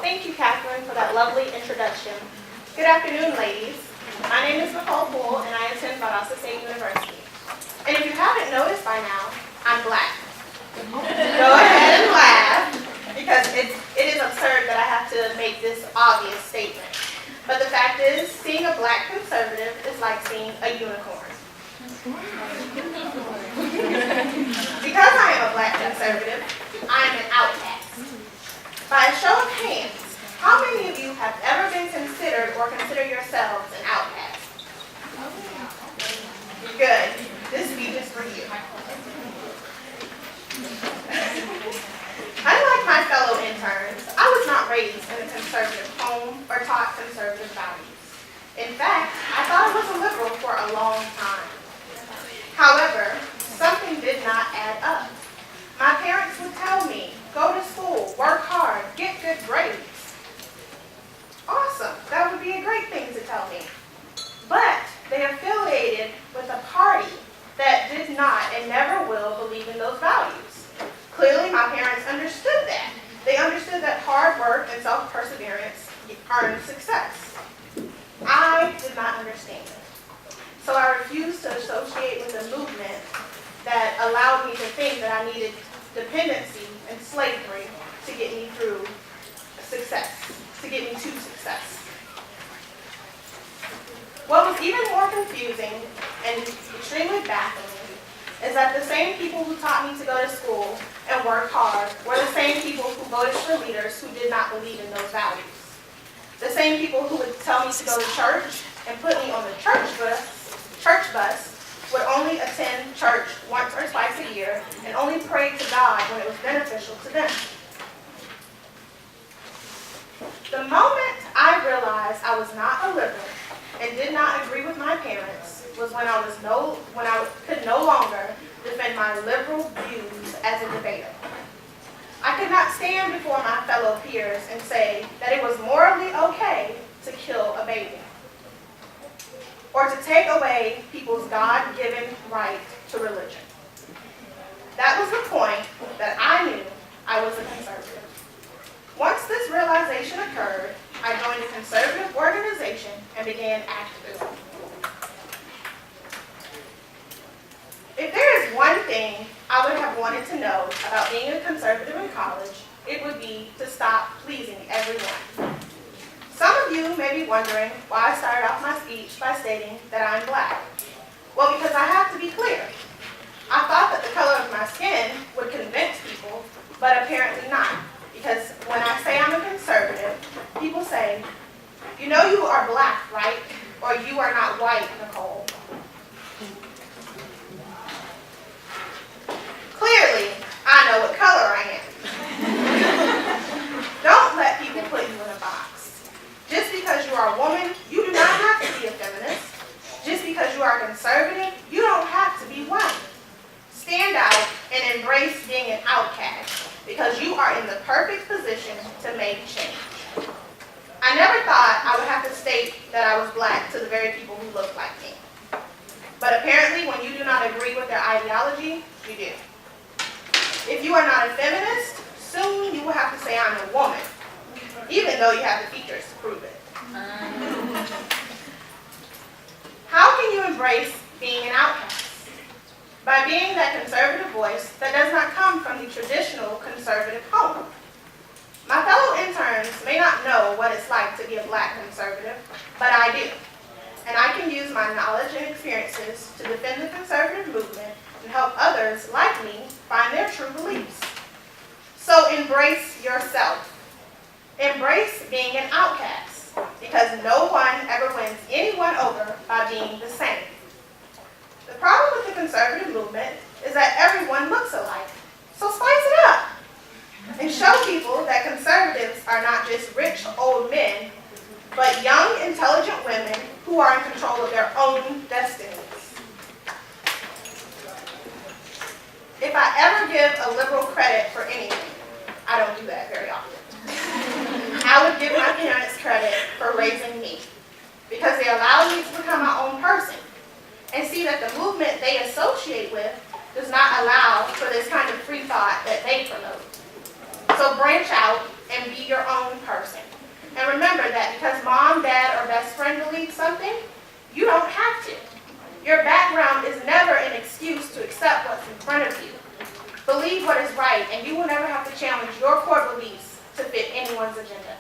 Thank you, Catherine, for that lovely introduction. Good afternoon, ladies. My name is Nicole Poole, and I attend Valdosta State University. And if you haven't noticed by now, I'm Black. Go ahead and laugh, because it is absurd that I have to make this obvious statement. But the fact is, seeing a Black conservative is like seeing a unicorn. Because I am a Black conservative, I am an outcast. By a show of hands, how many of you have ever been considered or consider yourselves an outcast? Good. This speech is for you. Unlike my fellow interns, I was not raised in a conservative home or taught conservative values. In fact, I thought I was a liberal for a long time. However, something did not add up. My parents would tell me, go to school, work hard, get good grades. Awesome, that would be a great thing to tell me. But they affiliated with a party that did not and never will believe in those values. Clearly, my parents understood that. They understood that hard work and self-perseverance earn success. I did not understand it. So I refused to associate with a movement that allowed me to think that I needed dependency and slavery to get me through success, to get me to success. What was even more confusing and extremely baffling is that the same people who taught me to go to school and work hard were the same people who voted for leaders who did not believe in those values. The same people who would tell me to go to church and put me on the church bus would only attend church once or twice a year and only pray to God when it was beneficial to them. The moment I realized I was not a liberal and did not agree with my parents was when I could no longer defend my liberal views as a debater. I could not stand before my fellow peers and say that it was morally okay to kill a baby, or to take away people's God-given right to religion. That was the point that I knew I was a conservative. Once this realization occurred, I joined a conservative organization and began activism. If there is one thing I would have wanted to know about being a conservative in college, it would be to stop pleasing everyone. Some of you may be wondering why I started off my speech by stating that I'm Black. Well, because I have to be clear. I thought that the color of my skin would convince people, but apparently not. Because when I say I'm a conservative, people say, you know you are Black, right? Or you are not white, Nicole. Clearly, I know what color I am. Don't let people put you in a box. Just because you are a woman, you do not have to be a feminist. Just because you are conservative, you don't have to be white. Stand out and embrace being an outcast, because you are in the perfect position to make change. I never thought I would have to state that I was Black to the very people who look like me. But apparently, when you do not agree with their ideology, you do. If you are not a feminist, soon you will have to say I'm a woman, even though you have the features to prove it. How can you embrace being an outcast? By being that conservative voice that does not come from the traditional conservative home. My fellow interns may not know what it's like to be a Black conservative, but I do. And I can use my knowledge and experiences to defend the conservative movement and help others like me find their true beliefs. So embrace yourself. Embrace being an outcast, because no one ever wins anyone over by being the same. The problem with the conservative movement is that everyone looks alike. So spice it up and show people that conservatives are not just rich old men, but young, intelligent women who are in control of their own destinies. If I ever give a liberal credit for anything, I don't do that very often. I would give my parents credit for raising me, because they allowed me to become my own person and see that the movement they associate with does not allow for this kind of free thought that they promote. So branch out and be your own person. And remember that because mom, dad, or best friend believes something, you don't have to. Your background is never an excuse to accept what's in front of you. Believe what is right, and you will never have to challenge your core beliefs to fit anyone's agenda.